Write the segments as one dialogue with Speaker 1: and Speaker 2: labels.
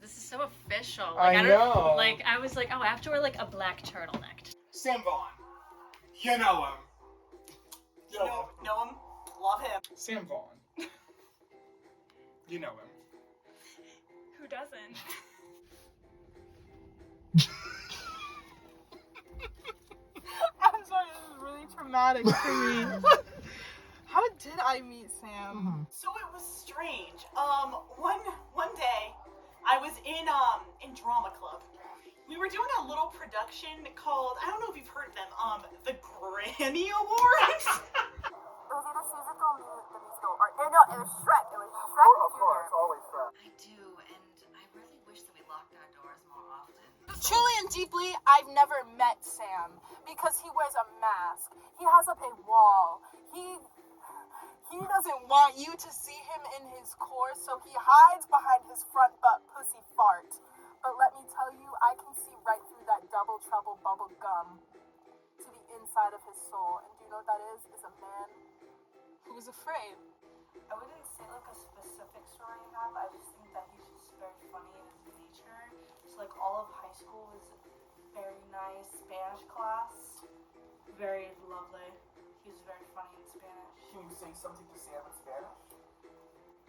Speaker 1: This is so official.
Speaker 2: I know.
Speaker 1: Like, I was like, oh, I have to wear like a black turtleneck.
Speaker 2: Sam Vaughn. You know him.
Speaker 3: Know him? Love him.
Speaker 2: Sam Vaughn. You know him.
Speaker 1: Who doesn't?
Speaker 3: I'm sorry, this is really traumatic for me. How did I meet Sam? So it was strange. One day, I was in drama club. We were doing a little production called, I don't know if you've heard of them, the Granny Awards.
Speaker 4: It was either Susical, the musical, or no, it was Shrek. It was Shrek Jr.
Speaker 2: always Shrek.
Speaker 1: I do, and I really wish that we locked our doors more often.
Speaker 3: Truly and deeply, I've never met Sam because he wears a mask. He has up a wall. He doesn't want you to see him in his core, so he hides behind his front butt pussy fart. But let me tell you, I can see right through that double trouble bubble gum to the inside of his soul. And do you know what that is? Is a man who was afraid.
Speaker 5: I wouldn't say like a specific story I have. I just think that he's just very funny in his nature. So like all of high school was very nice. Spanish class, very lovely. He was very funny in Spanish.
Speaker 2: Can you say something to Sam in Spanish?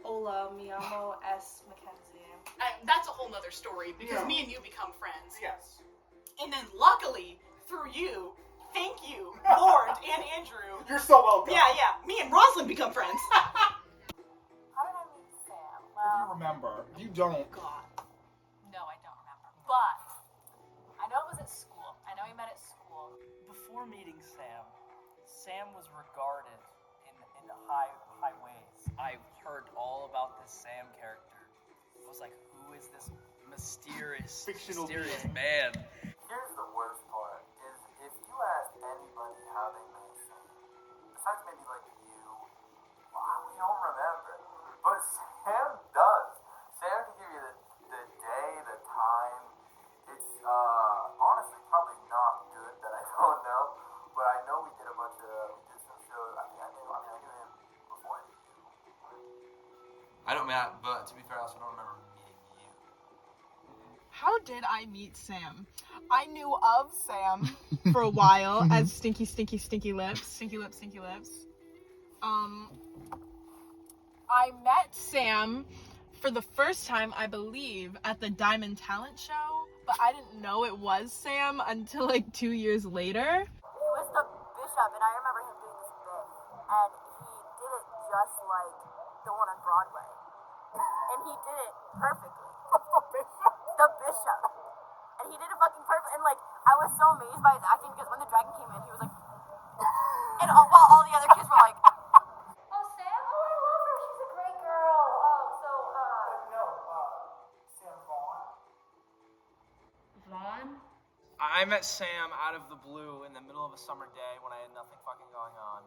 Speaker 5: Hola, mi amo es Mackenzie.
Speaker 3: That's a whole nother story because me and you become friends.
Speaker 2: Yes.
Speaker 3: And then luckily, through you, thank you, Lord and Andrew.
Speaker 2: You're so welcome.
Speaker 3: Yeah, me and Rosalind become friends.
Speaker 4: How did I meet Sam?
Speaker 2: If you remember. If you don't.
Speaker 3: God.
Speaker 4: No, I don't remember. But I know it was at school. I know we met at school.
Speaker 6: Before meeting Sam, Sam was regarded in high ways. I heard all about this Sam character. I was like, who is this mysterious
Speaker 2: being.
Speaker 6: man?
Speaker 7: Here's the worst part, is if you ask anybody how they met Sam, besides maybe like you, we don't remember. But Sam does. Sam can give you the day, the time. It's honestly probably not good that I don't know, but I know we did some shows. I knew him before I knew you.
Speaker 8: I don't, Matt, but to be fair, I also don't remember meeting you.
Speaker 3: How did I meet Sam? I knew of Sam for a while as Stinky Lips. Stinky Lips. I met Sam for the first time, I believe, at the Diamond Talent Show, but I didn't know it was Sam until like 2 years later.
Speaker 4: He was the bishop, and I remember him doing this bit, and he did it just like the one on Broadway. And he did it perfectly. The bishop. And he did it fucking perfect. And like, I was so amazed by his acting because when the dragon came in, he was like, and while all the other kids were like,
Speaker 5: Oh, Sam? Oh, I love her. She's a great girl.
Speaker 2: Sam Vaughn.
Speaker 1: Vaughn?
Speaker 6: I met Sam out of the blue in the middle of a summer day when I had nothing fucking going on.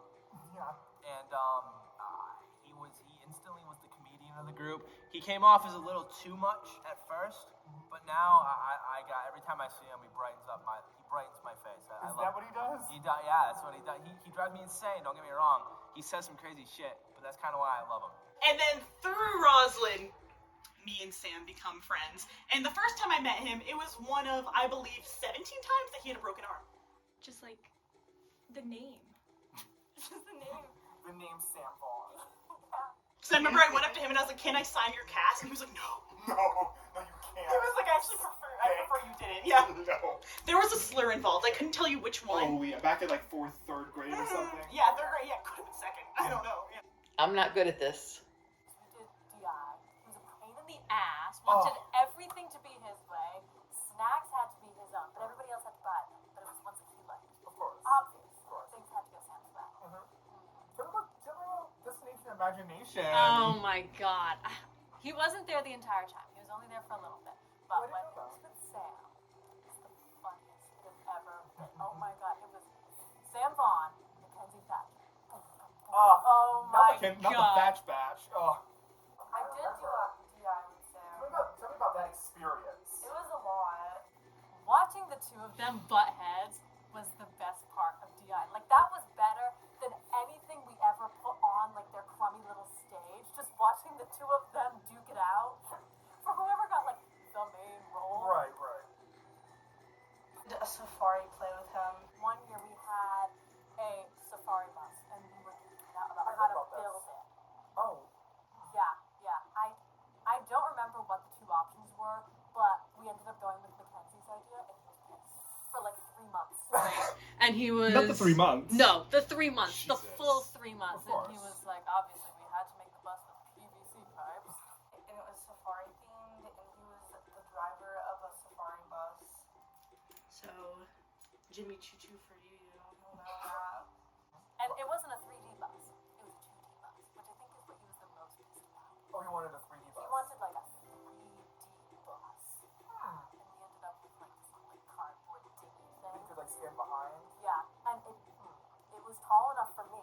Speaker 2: Yeah.
Speaker 6: And he instantly was the comedian of the group. He came off as a little too much at first, but now I got, every time I see him, he brightens my face.
Speaker 2: Is that what he does?
Speaker 6: Yeah, that's what he does. He drives me insane, don't get me wrong. He says some crazy shit, but that's kind of why I love him.
Speaker 3: And then through Rosalind, me and Sam become friends. And the first time I met him, it was one of, I believe, 17 times that he had a broken arm.
Speaker 1: Just like the name.
Speaker 4: just the name.
Speaker 2: The name's Sam Vaughn.
Speaker 3: So I remember I went up to him and I was like, can I sign your cast? And he was like, no.
Speaker 2: No, you can't.
Speaker 3: He was like, I prefer you didn't. Yeah.
Speaker 2: No.
Speaker 3: There was a slur involved. I couldn't tell you which one.
Speaker 2: Oh, yeah, back in like third grade or something.
Speaker 3: Yeah, third grade. Yeah, could have been second. I don't know. Yeah.
Speaker 9: I'm not good at this.
Speaker 4: We did DI. He was a pain in the ass, wanted everything to be his way. Snacks had to be his own, but everybody else had to buy them. But it was ones that he liked.
Speaker 2: Of course.
Speaker 4: Obvious. Things had to go Sam's way.
Speaker 2: Tell me about Destination Imagination.
Speaker 1: Oh my god. He wasn't there the entire time. He was only there for a little bit. But
Speaker 4: When it was with Sam, it's the funniest it had ever been. Oh my god, it was Sam Vaughn, Mackenzie Thatcher. Oh my
Speaker 2: Not the
Speaker 4: god.
Speaker 2: Thatch Batch. Oh.
Speaker 5: I did do a DI with Sam.
Speaker 2: Tell me about that experience.
Speaker 5: It was a lot.
Speaker 4: Watching the two of them butt heads was the best part of DI. Like, that was better than anything we ever put on, like, their crummy little stage. Just watching the two of them duke it out. For whoever got, like,
Speaker 1: And he was...
Speaker 2: Not the 3 months.
Speaker 1: No, the 3 months. The
Speaker 2: Jesus.
Speaker 1: full 3 months.
Speaker 3: Of
Speaker 1: And he
Speaker 3: course.
Speaker 1: was like, obviously, we had to make the bus with PVC pipes.
Speaker 5: And it was safari themed, and he was the driver of a safari bus. So, Jimmy Choo Choo for you, he'll know that.
Speaker 1: And it wasn't a 3D bus. It was a 2D bus, which I think is what he was the most pissed about.
Speaker 7: Oh, he wanted a 3D
Speaker 1: He
Speaker 7: bus.
Speaker 1: wanted like a 3D bus. And we ended up with like this little like cardboard dingy
Speaker 7: You
Speaker 1: thing.
Speaker 7: could like stand behind.
Speaker 1: Yeah, and it was tall enough for me,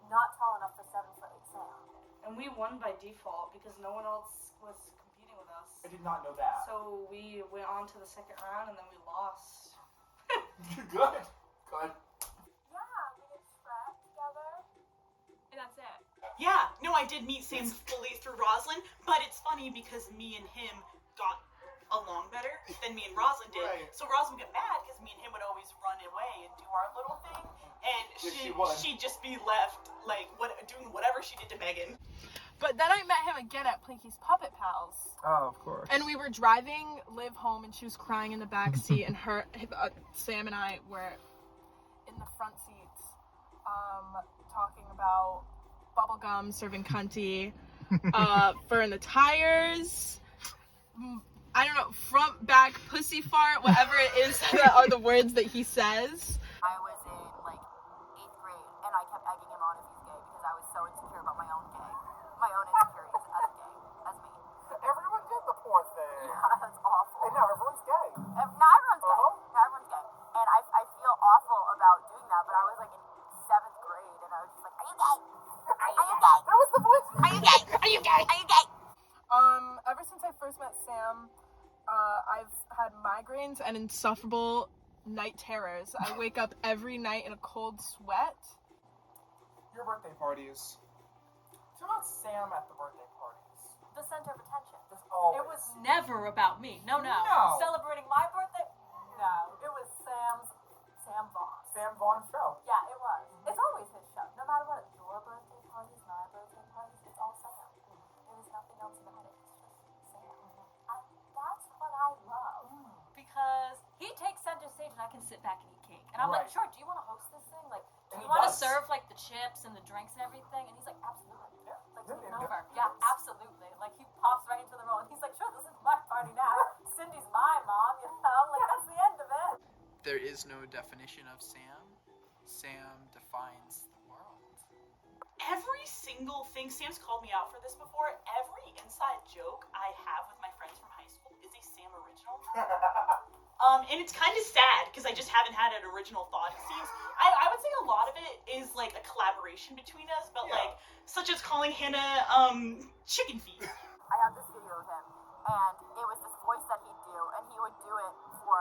Speaker 1: not tall enough for 7'8" Sam.
Speaker 5: And we won by default because no one else was competing with us.
Speaker 7: I did not know that.
Speaker 5: So we went on to the second round and then we lost.
Speaker 7: Good. Good.
Speaker 1: Yeah, we did Shrek together. And that's it.
Speaker 9: Yeah, no, I did meet Sam fully through Roslyn, but it's funny because me and him got along better than me and Roslyn did.
Speaker 7: Right.
Speaker 9: So Roslyn would get mad because me and him would always run away and do our little thing, and
Speaker 7: Yes, she would.
Speaker 9: she'd just be left like doing whatever she did to Megan.
Speaker 3: But then I met him again at Plinky's Puppet Pals.
Speaker 2: Oh, of course.
Speaker 3: And we were driving Liv home, and she was crying in the back seat, and Sam and I were in the front seats, talking about bubblegum, serving cunty, fur in the tires, I don't know, front, back, pussy fart, whatever it is that are the words that he says.
Speaker 4: I was in like 8th grade, and I kept egging him on if he's gay because I was so insecure about my own insecurities as gay, as me.
Speaker 7: Everyone did the poor thing.
Speaker 4: Yeah, that's awful.
Speaker 7: And now everyone's gay.
Speaker 4: Now everyone's gay.
Speaker 7: Uh-huh.
Speaker 4: Now everyone's gay. And I feel awful about doing that, but I was like in 7th grade, and I was just like, are you gay? Are you gay?
Speaker 7: That was the voice.
Speaker 4: Are you gay? Are you gay? Are you gay?
Speaker 3: Ever since I first met Sam, I've had migraines and insufferable night terrors. I wake up every night in a cold sweat.
Speaker 2: Your birthday parties.
Speaker 7: It's about Sam at the birthday parties.
Speaker 1: The center of attention.
Speaker 7: There's always.
Speaker 1: It was never about me. No.
Speaker 7: No.
Speaker 1: Celebrating my birthday? No. It was Sam Vaughn.
Speaker 7: Sam Vaughn's show.
Speaker 1: Yeah, it was. It's always his show. No matter what. Your birthday parties, my birthday parties, it's all Sam. There was nothing else about it. It's just Sam. And that's what I love. Because he takes center stage and I can sit back and eat cake. And I'm like,
Speaker 7: Right.
Speaker 1: sure, do you want to host this thing? Like, do
Speaker 7: And
Speaker 1: you
Speaker 7: he
Speaker 1: want to
Speaker 7: does.
Speaker 1: serve like the chips and the drinks and everything? And he's like, absolutely.
Speaker 7: Yeah.
Speaker 1: Like,
Speaker 7: Yeah,
Speaker 1: taking
Speaker 7: yeah,
Speaker 1: over.
Speaker 7: yeah.
Speaker 1: Yeah, absolutely. Like, he pops right into the role and he's like, sure, this is my party now. Cindy's my mom, you know? Like, that's the end of it.
Speaker 8: There is no definition of Sam. Sam defines the world.
Speaker 9: Every single thing, Sam's called me out for this before, every inside joke I have with my friends from high school is a Sam original. And it's kind of sad because I just haven't had an original thought. It seems, I would say a lot of it is like a collaboration between us, but
Speaker 7: Yeah.
Speaker 9: like, such as calling Hannah, chicken feet.
Speaker 4: I had this video of him, and it was this voice that he'd do, and he would do it for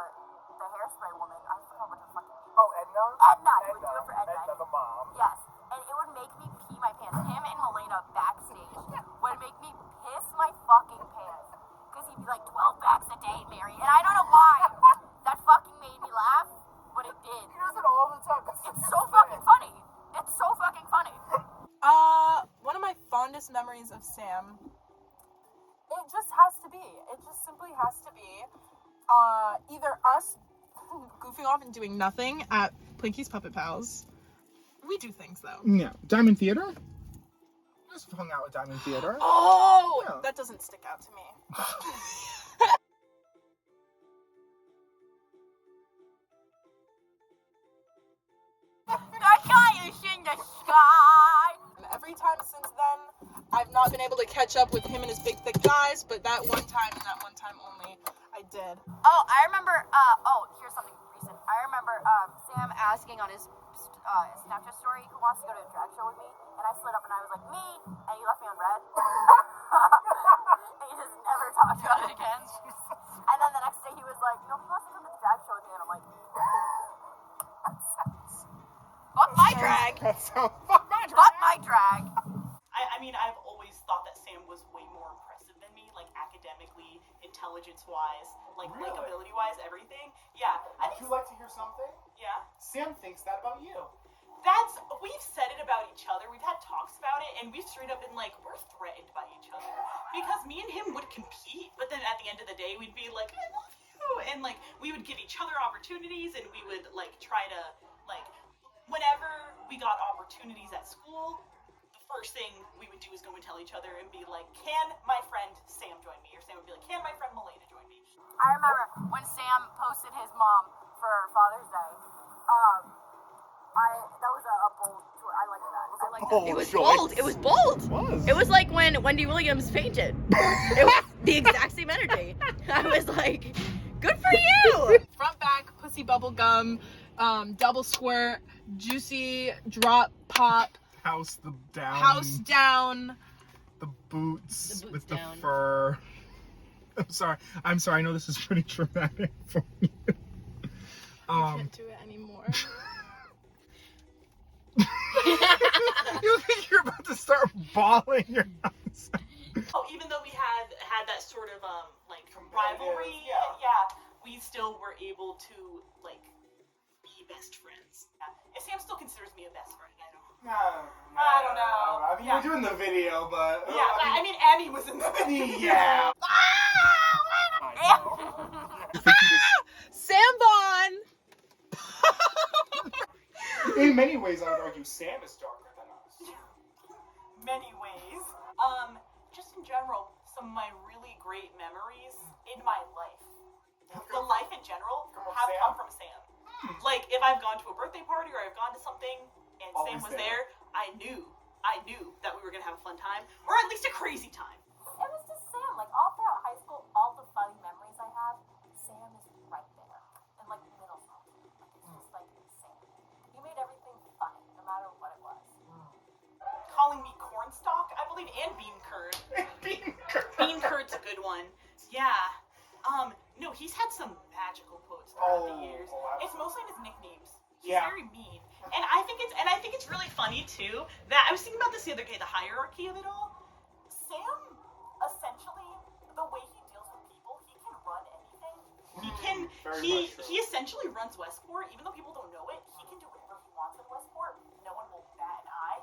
Speaker 4: the hairspray woman. I forgot what her fucking name was.
Speaker 7: Oh, Edna?
Speaker 4: Edna. He would do it for Edna.
Speaker 7: Edna, the mom.
Speaker 4: Yes, and it would make me pee my pants. Him and Helena backstage would make me piss my fucking pants. Because he'd be like, 12 packs a day, Mary. And I don't know why. That fucking made me laugh, but it did.
Speaker 7: He does it all the time.
Speaker 4: It's so fucking funny. It's so fucking funny.
Speaker 3: One of my fondest memories of Sam, it just has to be. It just simply has to be either us goofing off and doing nothing at Plinky's Puppet Pals. We do things though.
Speaker 2: No. Diamond Theater? I just hung out with Diamond Theater.
Speaker 3: Oh,
Speaker 2: Yeah.
Speaker 3: that doesn't stick out to me.
Speaker 4: That guy is in the sky.
Speaker 3: And every time since then, I've not been able to catch up with him and his big thick thighs, but that one time and that one time only, I did.
Speaker 4: Oh, I remember, here's something recent. I remember, Sam asking on his Snapchat story who wants to go to a drag show with me, and I slid up and I was like, me, and he left me on red. And he just never talked about it again. And then the next day he was like, no, he wants to come to the drag show with me, and I'm like, fuck my drag.
Speaker 2: That's so fuck my
Speaker 4: Fuck my drag.
Speaker 9: I mean, I've always thought that Sam was way more impressive than me, like academically, intelligence-wise, like
Speaker 7: Really?
Speaker 9: likability-wise, everything. Yeah, I
Speaker 7: Would
Speaker 9: think.
Speaker 7: you like to hear something?
Speaker 9: Yeah.
Speaker 7: Sam thinks that about you.
Speaker 9: We've said it about each other. We've had talks about it, and we've straight up been like, we're threatened by each other because me and him would compete, but then at the end of the day, we'd be like, I love you, and like we would give each other opportunities, and we would like try to Like, whenever we got opportunities at school, the first thing we would do is go and tell each other and be like, can my friend Sam join me? Or Sam would be like, can my friend Melena join me?
Speaker 4: I remember when Sam posted his mom for Father's Day. That was a bold choice. I like that. I like that.
Speaker 10: It was bold. It was bold. It was like when Wendy Williams fainted. It was the exact same energy. I was like, good for you.
Speaker 3: Front back, pussy bubble gum, double squirt, juicy drop pop,
Speaker 2: House down.
Speaker 3: house down.
Speaker 2: The boots
Speaker 10: The boots
Speaker 2: with
Speaker 10: down.
Speaker 2: the fur. I'm sorry. I know this is pretty traumatic for you.
Speaker 3: I can't do it anymore.
Speaker 2: You think you're about to start bawling your eyes out.
Speaker 9: Oh, even though we had that sort of like rivalry,
Speaker 2: yeah.
Speaker 9: we still were able to like be best friends. If Sam still considers me a best friend, I don't.
Speaker 2: I
Speaker 9: don't know.
Speaker 2: I mean,
Speaker 9: Yeah.
Speaker 2: you were doing the video, but
Speaker 9: Yeah, I mean Annie was in the video.
Speaker 2: yeah. I know.
Speaker 3: Sam Vaughn.
Speaker 2: In many ways, I would argue Sam is darker than us.
Speaker 9: Many ways. Just in general, some of my really great memories in my life, the life in general, have
Speaker 2: Sam?
Speaker 9: come from Sam. Like, if I've gone to a birthday party or I've gone to something and
Speaker 2: Always
Speaker 9: Sam was
Speaker 2: there.
Speaker 9: there, I knew that we were gonna have a fun time, or at least a crazy time.
Speaker 1: It was just Sam. Like, all throughout high school, all the funny memories I have, Sam is right there. And, like, middle school. Like, it's just, like, Sam. He made everything funny, no matter what it was.
Speaker 9: Calling me cornstalk, I believe, and bean curd. Bean curd's a good one. Yeah. No, he's had some magical quotes throughout the years. It's mostly in his nicknames. He's very mean. And I think it's really funny too that I was thinking about this the other day, the hierarchy of it all. Sam, essentially, the way he deals with people, he can run anything. He essentially runs Westport, even though people don't know it. He can do whatever he wants in Westport. No one will bat an eye.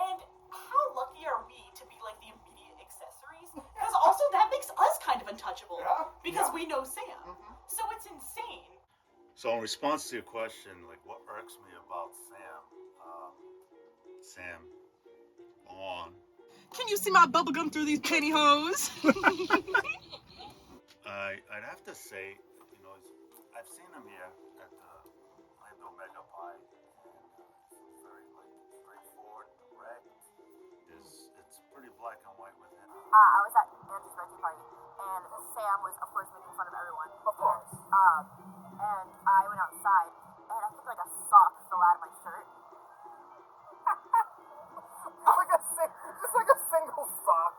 Speaker 9: And how lucky are we to be like the immediate accessories? Because also that makes us kind of untouchable because we know Sam. So it's insane.
Speaker 11: So in response to your question, like what irks me about Sam, on,
Speaker 3: Can you see my bubblegum through these pantyhose?
Speaker 11: I'd have to say, you know, I've seen him here at the Lando Mega Pie, and he's very like straightforward, direct. It's pretty black and white with him.
Speaker 4: I was at Andrew's birthday party, and Sam was, of course, making fun of everyone. Of course. And I went outside, and I think like a sock fell out of my shirt.
Speaker 7: Just like a single sock,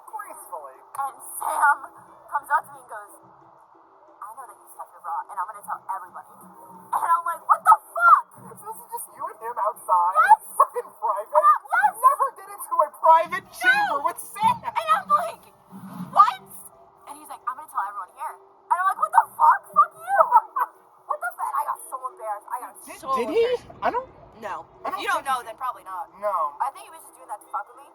Speaker 7: gracefully.
Speaker 4: And Sam comes up to me and goes, I know that you stuffed your bra, and I'm gonna tell everybody. And I'm like, what the fuck?
Speaker 7: So this is just you and him outside?
Speaker 4: Yes!
Speaker 7: Fucking private?
Speaker 4: Yes!
Speaker 7: Never get into a private chamber with Sam!
Speaker 4: And I'm like, what? And he's like, I'm gonna tell everyone here. And I'm like, what the fuck? Fuck you! What the fuck? I got so embarrassed. I got so
Speaker 2: Did he? I don't.
Speaker 4: No.
Speaker 7: I
Speaker 4: If
Speaker 7: don't
Speaker 4: you don't
Speaker 7: think
Speaker 4: know,
Speaker 7: he
Speaker 4: then probably not.
Speaker 7: No.
Speaker 4: I think he was just doing that to fuck with me.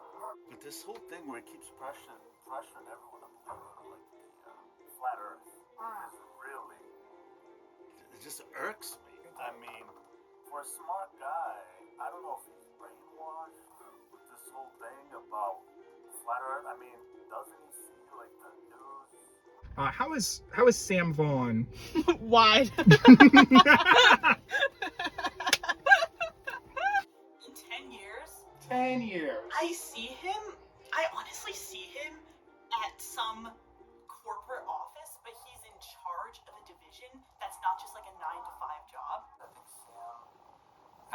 Speaker 11: But this whole thing where he keeps pressuring everyone about like the flat Earth is really, it just irks me. I mean, for a smart guy, I don't know if he's brainwashed with this whole thing about flat Earth. I mean, doesn't he see like the news?
Speaker 2: How is Sam Vaughn?
Speaker 3: Wide.
Speaker 9: In 10 years,
Speaker 2: 10 years.
Speaker 9: I honestly see him at some corporate office, but he's in charge of a division that's not just like a 9-to-5 job.
Speaker 7: I think Sam,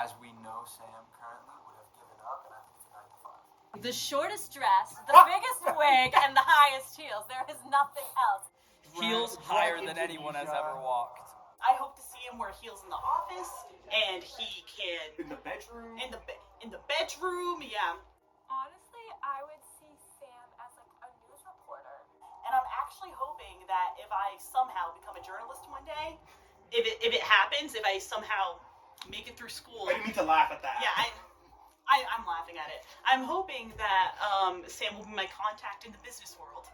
Speaker 7: as we know Sam currently, would have given up, and I think it's a 9 to 5.
Speaker 1: The shortest dress, the biggest wig, and the highest heels. There is nothing else.
Speaker 6: Heels higher than anyone has ever walked.
Speaker 9: I hope to see him wear heels in the office, and he can
Speaker 2: In the bedroom.
Speaker 9: in the bedroom. Yeah.
Speaker 1: Honestly, I would see Sam as like a news reporter.
Speaker 9: And I'm actually hoping that if I somehow become a journalist one day, if it happens, if I somehow make it through school.
Speaker 2: I didn't mean to laugh at that.
Speaker 9: Yeah, I'm laughing at it. I'm hoping that Sam will be my contact in the business world.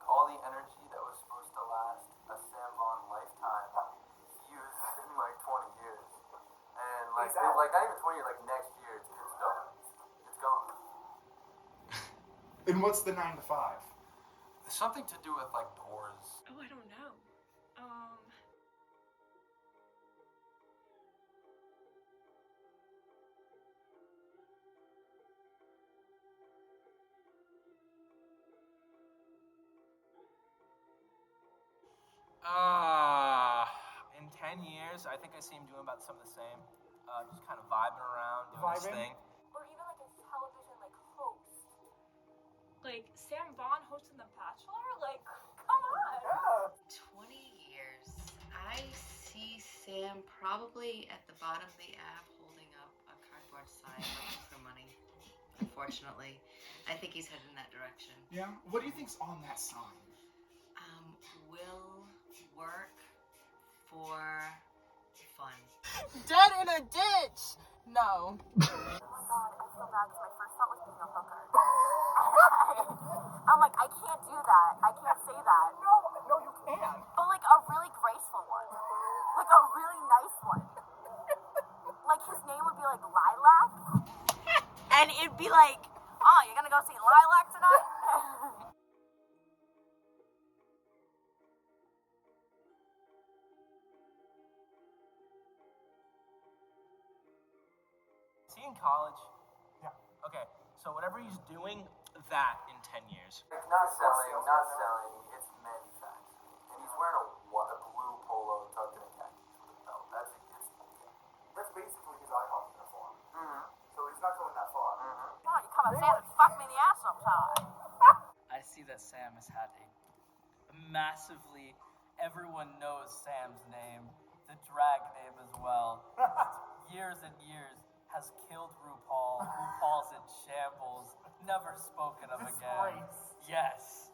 Speaker 7: All the energy that was supposed to last a Sam Vaughn lifetime, he used in like 20 years. And Like,
Speaker 2: Exactly.
Speaker 7: like not even 20 years, like next year, it's done. It's gone.
Speaker 2: And what's the 9 to 5?
Speaker 8: Something to do with like doors.
Speaker 10: Oh, I don't know.
Speaker 6: In 10 years, I think I see him doing about some of the same. Just kind of vibing around, doing his thing.
Speaker 1: Or even like a television like host.
Speaker 5: Like Sam Vaughn hosting The Bachelor? Like, come on.
Speaker 12: 20 years. I see Sam probably at the bottom of the app holding up a cardboard sign looking for money. Unfortunately, I think he's headed in that direction.
Speaker 2: Yeah? What do you think's on that sign?
Speaker 12: Will work for fun.
Speaker 3: Dead in a ditch. No.
Speaker 4: Oh my god, I feel bad because my first thought was being a hooker. I'm like, I can't do that. I can't say that.
Speaker 2: No, you can.
Speaker 4: But like a really graceful one. Like a really nice one. Like his name would be like Lilac. And it'd be like, oh, you're gonna go see Lilac tonight?
Speaker 6: Is he in college?
Speaker 2: Yeah.
Speaker 6: Okay, so whatever he's doing, that in 10 years.
Speaker 7: It's not selling, it's manufacturing. And he's wearing a blue polo tucked in a khaki with a belt.
Speaker 2: That's basically his IHOP uniform.
Speaker 7: Mm-hmm.
Speaker 2: So he's not going that far.
Speaker 7: Mm-hmm.
Speaker 4: Come on, you come upstairs and fuck me in the ass sometime.
Speaker 6: I see that Sam has had a massively, everyone knows Sam's name, the drag name as well. Years and years has killed RuPaul. RuPaul's in shambles, never spoken of again. Yes.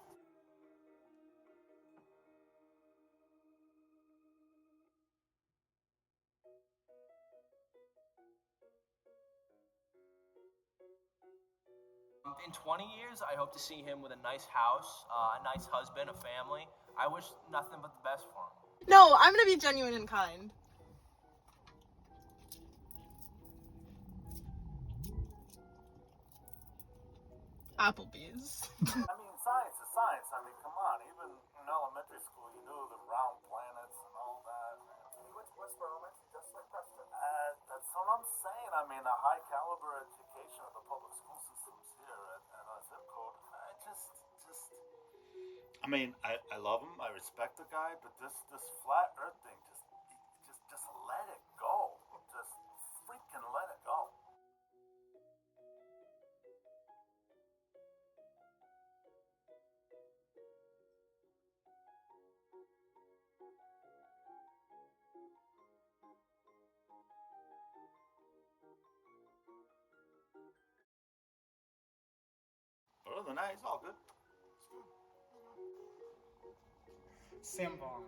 Speaker 6: In 20 years, I hope to see him with a nice house, a nice husband, a family. I wish nothing but the best for him.
Speaker 3: No, I'm gonna be genuine and kind. Applebee's.
Speaker 11: I mean, science is science. I mean, come on. Even in elementary school, you knew the round planets and all that.
Speaker 2: What's Elementary, just like Preston?
Speaker 11: That's what I'm saying. I mean, a high caliber education of the public school systems here at our zip code. I mean, I love him. I respect the guy, but this flat Earth thing, just let it go. Just freaking let it go. But other than that, he's all good.
Speaker 2: Sam Vaughn.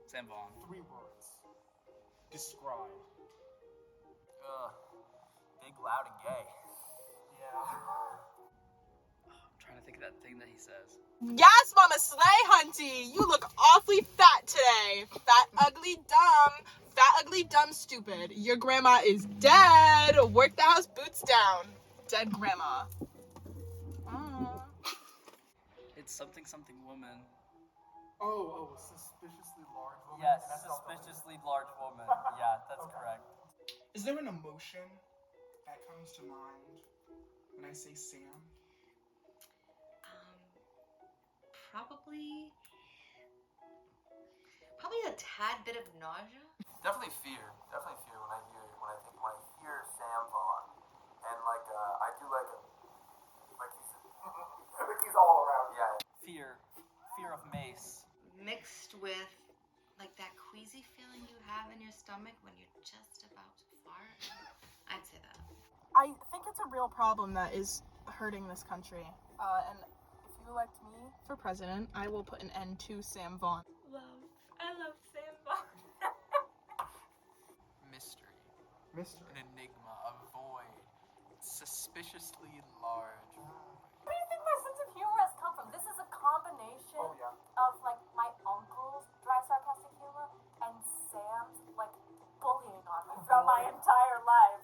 Speaker 6: Sam Vaughn.
Speaker 2: 3 words. Describe.
Speaker 6: Big, loud, and gay.
Speaker 2: Yeah.
Speaker 6: I'm trying to think of that thing that he says.
Speaker 3: Yes, Mama Slay Hunty, you look awfully fat today. Fat, ugly, dumb, stupid. Your grandma is dead. Work the house boots down. Dead grandma.
Speaker 6: It's something woman.
Speaker 2: Oh, suspiciously large woman.
Speaker 6: Yes, suspiciously large woman. Yeah, that's correct.
Speaker 2: Is there an emotion that comes to mind when I say Sam?
Speaker 12: Probably a tad bit of nausea.
Speaker 7: Definitely fear when I hear Sam Vaughn, and I do like he's I think he's all around. Yeah.
Speaker 6: Fear of Mace.
Speaker 12: Mixed with like that queasy feeling you have in your stomach when you're just about to fart. I'd say that.
Speaker 3: I think it's a real problem that is hurting this country. And if you elect me for president, I will put an end to Sam Vaughn.
Speaker 5: I love Sam Vaughn.
Speaker 8: Mystery.
Speaker 2: Mystery.
Speaker 8: An enigma. A void. Suspiciously large.
Speaker 1: Where do you think my sense of humor has come from? This is a combination of like my uncle's dry sarcastic humor and Sam's like bullying on me from my entire life.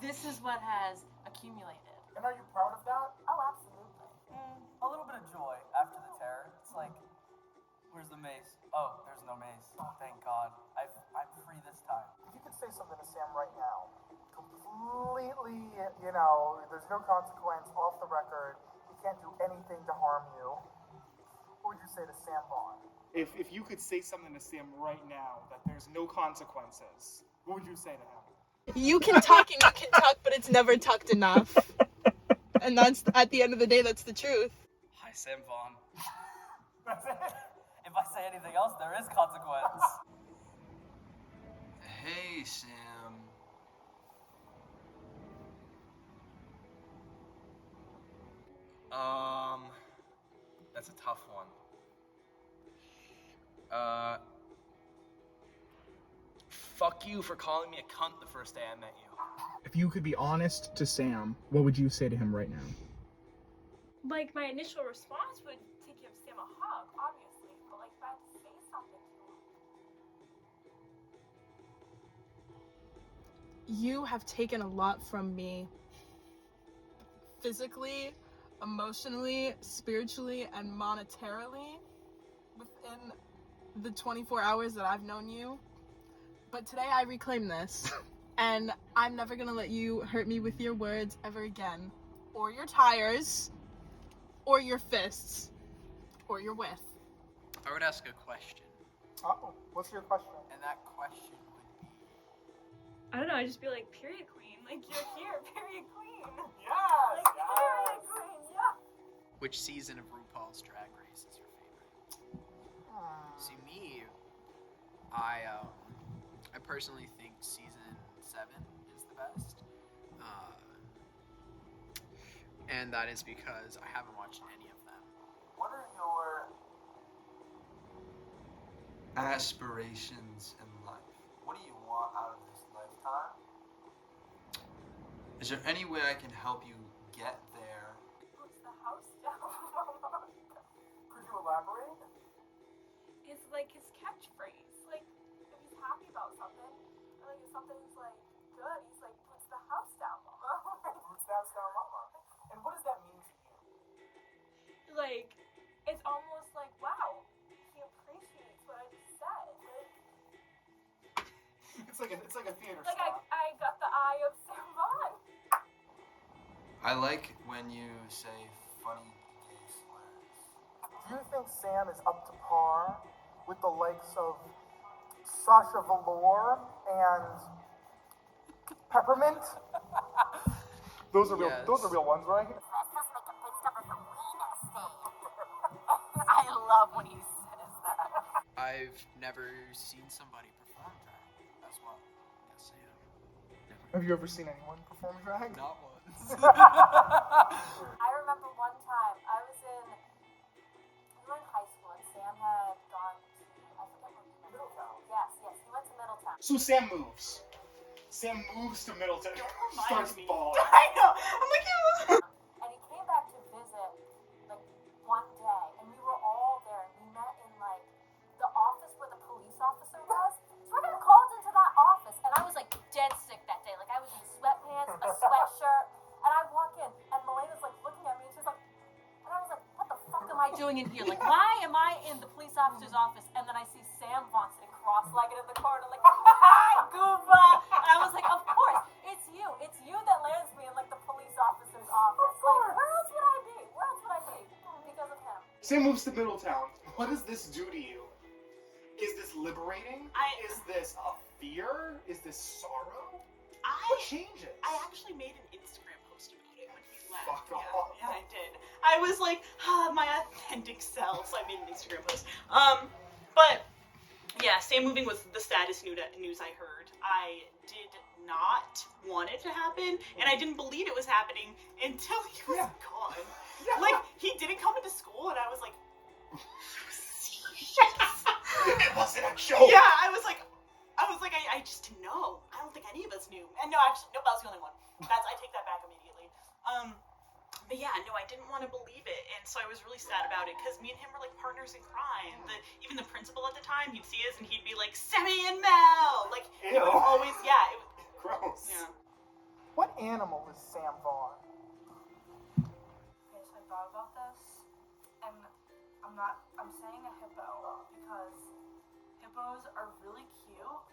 Speaker 3: this is what has accumulated.
Speaker 2: And are you proud of that?
Speaker 4: Oh, absolutely.
Speaker 6: A little bit of joy after the terror. It's like, where's the mace? Oh, there's no mace. Oh, thank God. I'm free this time.
Speaker 2: If you could say something to Sam right now, completely, there's no consequence, off the record, he can't do anything to harm you, what would you say to Sam Vaughn? If you could say something to Sam right now that there's no consequences, what would you say to him?
Speaker 3: You can talk and you can talk, but it's never talked enough. And that's, at the end of the day, that's the truth.
Speaker 6: Hi, Sam Vaughn.
Speaker 2: That's it?
Speaker 6: If I say anything else, there is consequence.
Speaker 13: Hey, Sam. That's a tough one. Fuck you for calling me a cunt the first day I met you.
Speaker 2: If you could be honest to Sam, what would you say to him right now?
Speaker 1: Like, my initial response would to give Sam a hug, obviously, but like, if I had to say something to him.
Speaker 3: You have taken a lot from me. Physically, emotionally, spiritually, and monetarily within the 24 hours that I've known you. But today I reclaim this. And I'm never gonna let you hurt me with your words ever again. Or your tires. Or your fists. Or your whiff.
Speaker 8: I would ask a question,
Speaker 2: Uh-oh, what's your question?
Speaker 8: and that question would be,
Speaker 1: I don't know, I'd just be like, period queen. Like, you're here, period queen.
Speaker 2: Yes!
Speaker 1: Like, period queen, yeah.
Speaker 8: which season of RuPaul's Drag Race is your favorite? See, me, I personally think season 7 is the best. And that is because I haven't watched any of them.
Speaker 7: What are your
Speaker 13: Aspirations in life.
Speaker 7: what do you want out of this lifetime?
Speaker 13: Is there any way I can help you get there?
Speaker 1: Puts the house down.
Speaker 2: Could you elaborate?
Speaker 1: It's like his catchphrase. Like, if he's happy about something, or like if something's like good, he's like, puts the house down, mama.
Speaker 2: Roots down, star mama. And what does that mean to you?
Speaker 1: Like, it's almost like, wow, he appreciates what I just said. Like,
Speaker 2: It's like a theater
Speaker 1: like
Speaker 2: star.
Speaker 1: I got the eye of Sam Vaughn.
Speaker 13: I like when you say funny gay slurs.
Speaker 2: Do you think Sam is up to par with the likes of Sasha Velour and Peppermint? Those are
Speaker 8: Yes.
Speaker 2: real ones, right?
Speaker 4: I love when he says that.
Speaker 8: I've never seen somebody perform drag as well. Yes, I have. Never.
Speaker 2: Have you ever seen anyone perform drag?
Speaker 8: Not once.
Speaker 1: I remember one time we were in high school and Sam had gone to, I forget what
Speaker 2: Middletown.
Speaker 1: Yes, he went to Middletown.
Speaker 2: So Sam moves. Sam moves to Middletown. Starts bawling.
Speaker 9: I know. I'm like,
Speaker 1: And he came back to visit like one day and we were all there and we met in like the office where the police officer was. So I got called into that office and I was like dead sick that day. Like I was in sweatpants, a sweatshirt, and I walk in and Melena's like looking at me and she's like, and I was like, what the fuck am I doing in here? Like, why am I in the police officer's office? And then I see Sam Vaughn sitting cross-legged in the corner, like, hi, Gooba! And I was like, of course, it's you that lands me in like the police officer's office. Like, where else would I be? Because of him.
Speaker 2: Sam moves to Middletown. What does this do to you? Is this liberating? Is this a fear? Is this sorrow? What changes?
Speaker 9: I actually made an Instagram post about it when he left.
Speaker 2: Fuck off.
Speaker 9: Yeah, I did. I was like, my authentic self, so I made an Instagram post. But yeah, Sam moving was the saddest news I heard. I did not want it to happen, and I didn't believe it was happening until he was gone.
Speaker 2: Yeah.
Speaker 9: Like, he didn't come into school, and I was like,
Speaker 2: It wasn't a show.
Speaker 9: yeah, I was like, I just didn't know. I don't think any of us knew. And no, actually, that was the only one. I take that back immediately. But yeah, no, I didn't want to believe it, and so I was really sad about it, because me and him were like partners in crime. Even the principal at the time, he'd see us, and he'd be like, Semi and Mel! Like, he would always, yeah, it was,
Speaker 2: Gross.
Speaker 9: yeah.
Speaker 2: What animal is Sam Vaughn?
Speaker 5: Okay, so I thought about this, and I'm saying a hippo because hippos are really cute,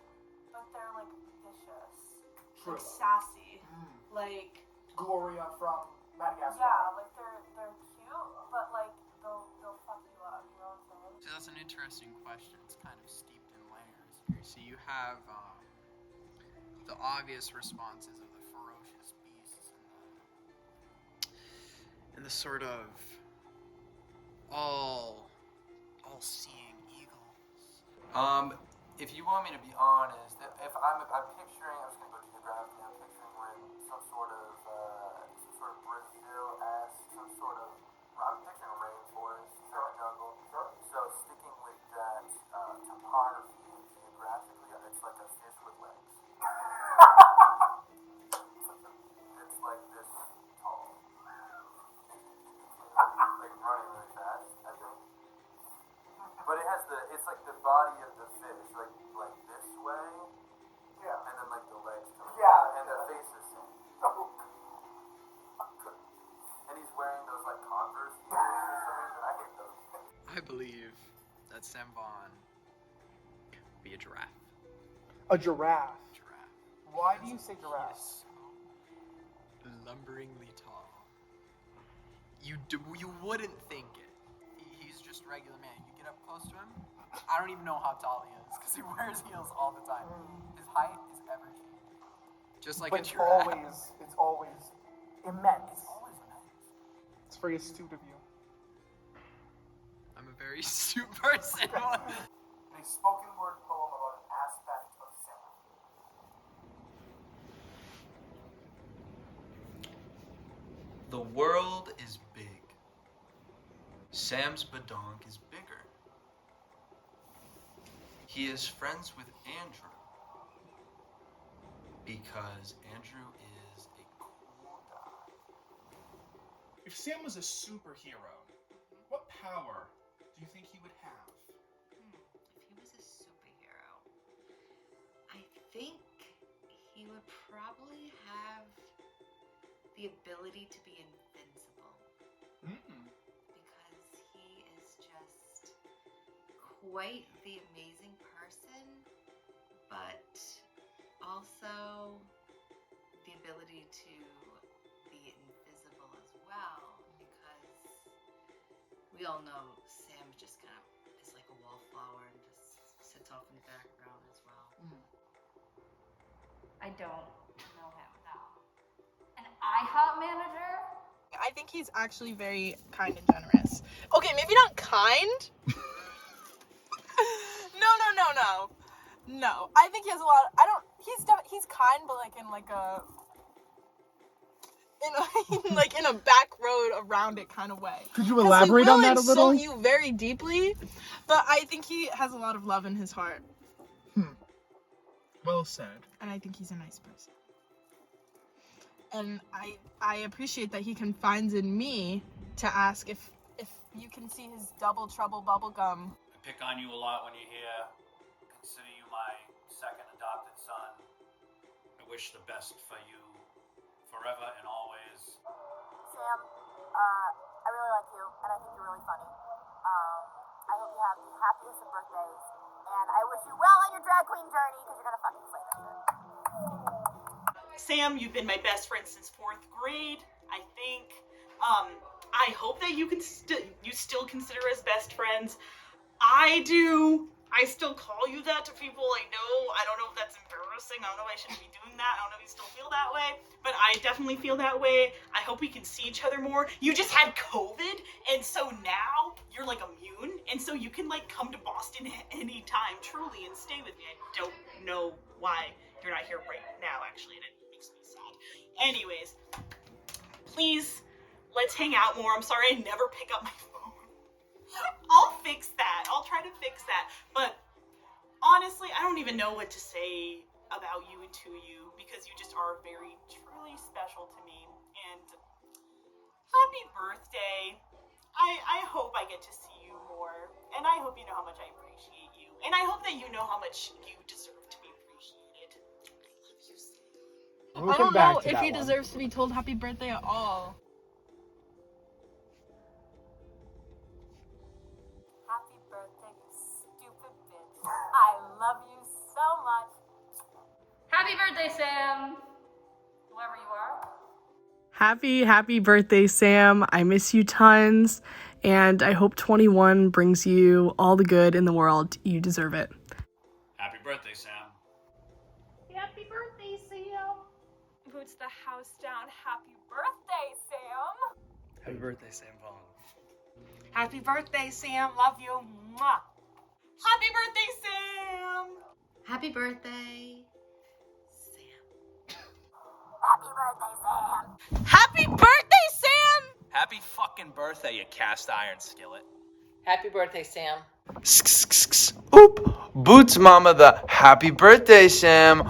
Speaker 5: but they're like vicious,
Speaker 2: True.
Speaker 5: like sassy, like
Speaker 2: Gloria from Madagascar.
Speaker 5: yeah, like they're cute, but like they'll fuck you up. You know what I'm saying?
Speaker 8: So that's an interesting question. It's kind of steeped in layers here. So you have the obvious responses of the ferocious beasts and the sort of all-seeing eagles.
Speaker 13: If you want me to be honest, if I'm picturing, I'm just gonna go geographically. I'm picturing we're in some sort of Brazil-esque, I'm picturing a rainforest, jungle. So sticking with that topography and geographically, it's like a fish with legs. It's like this tall, like running really fast, I think. But it's like the body of the fish, like this way,
Speaker 2: Yeah.
Speaker 13: and then like the legs come
Speaker 2: Yeah.
Speaker 13: out, and the face is same. And he's wearing those like Converse heels for some reason. I hate those.
Speaker 8: I believe that Sam Vaughn would be a giraffe.
Speaker 2: A giraffe.
Speaker 8: Giraffe.
Speaker 2: Why do you say giraffe?
Speaker 8: He's so lumberingly tall. You wouldn't think it. He's just a regular man. You get up close to him. I don't even know how tall he is because he wears heels all the time. His height is ever changing. Just like
Speaker 2: But
Speaker 8: a giraffe.
Speaker 2: it's always immense.
Speaker 8: It's always nice.
Speaker 2: It's very astute of you.
Speaker 8: I'm a very astute person.
Speaker 2: A spoken word poem about an aspect of Sam.
Speaker 13: The world is big. Sam's badonk is bigger. He is friends with Andrew because Andrew is a cool guy.
Speaker 14: If Sam was a superhero, what power do you think he would have?
Speaker 12: If he was a superhero, I think he would probably have the ability to be invincible. Because he is just quite the amazing person, but also the ability to be invisible as well, because we all know Sam just kind of is like a wallflower and just sits off in the background as well.
Speaker 1: I don't know him, no. An IHOP manager?
Speaker 3: I think he's actually very kind and generous. Okay, maybe not kind. No. I think he has a lot. He's kind, but like in a back road around it kind of way.
Speaker 2: Could you elaborate on that a little?
Speaker 3: He will insult you very deeply, but I think he has a lot of love in his heart.
Speaker 2: Well said.
Speaker 3: And I think he's a nice person. And I appreciate that he confides in me to ask if you can see his double trouble bubblegum.
Speaker 15: I pick on you a lot when you're here. Consider you my second adopted son. I wish the best for you forever and always.
Speaker 4: Sam, I really like you, and I think you're really funny. I hope you have the happiest of birthdays, and I wish you well on your drag queen journey, because you're gonna fucking slay this shit.
Speaker 9: Sam, you've been my best friend since 4th grade, I think. I hope that you still consider us best friends. I do. I still call you that to people I know. I don't know if that's embarrassing. I don't know if I shouldn't be doing that. I don't know if you still feel that way. But I definitely feel that way. I hope we can see each other more. You just had COVID, and so now you're like immune, and so you can like come to Boston anytime, truly, and stay with me. I don't know why you're not here right now, actually, and it makes me sad. Anyways, please, let's hang out more. I'm sorry I never pick up my phone. I'll fix that. I'll try to fix that. But honestly, I don't even know what to say about you and to you, because you just are very, truly special to me. And happy birthday. I hope I get to see you more. And I hope you know how much I appreciate you. And I hope that you know how much you deserve to be appreciated. I love you, Sam.
Speaker 3: I don't know if he deserves to be told happy birthday at all.
Speaker 1: Happy birthday, you stupid bitch. I love you so much.
Speaker 10: Happy birthday, Sam. Whoever you are.
Speaker 3: Happy birthday, Sam. I miss you tons, and I hope 21 brings you all the good in the world. You deserve it.
Speaker 15: Happy birthday, Sam.
Speaker 10: Happy birthday, Sam.
Speaker 3: Boots the house down. Happy birthday, Sam.
Speaker 6: Happy birthday, Sam Vaughn.
Speaker 3: Happy birthday, Sam. Love you. Mwah.
Speaker 9: Happy birthday, Sam!
Speaker 12: Happy birthday, Sam.
Speaker 4: Happy birthday, Sam.
Speaker 3: Happy birthday, Sam.
Speaker 15: Happy fucking birthday, you cast iron skillet.
Speaker 10: Happy birthday, Sam.
Speaker 13: Oop! Boots Mama the happy birthday, Sam.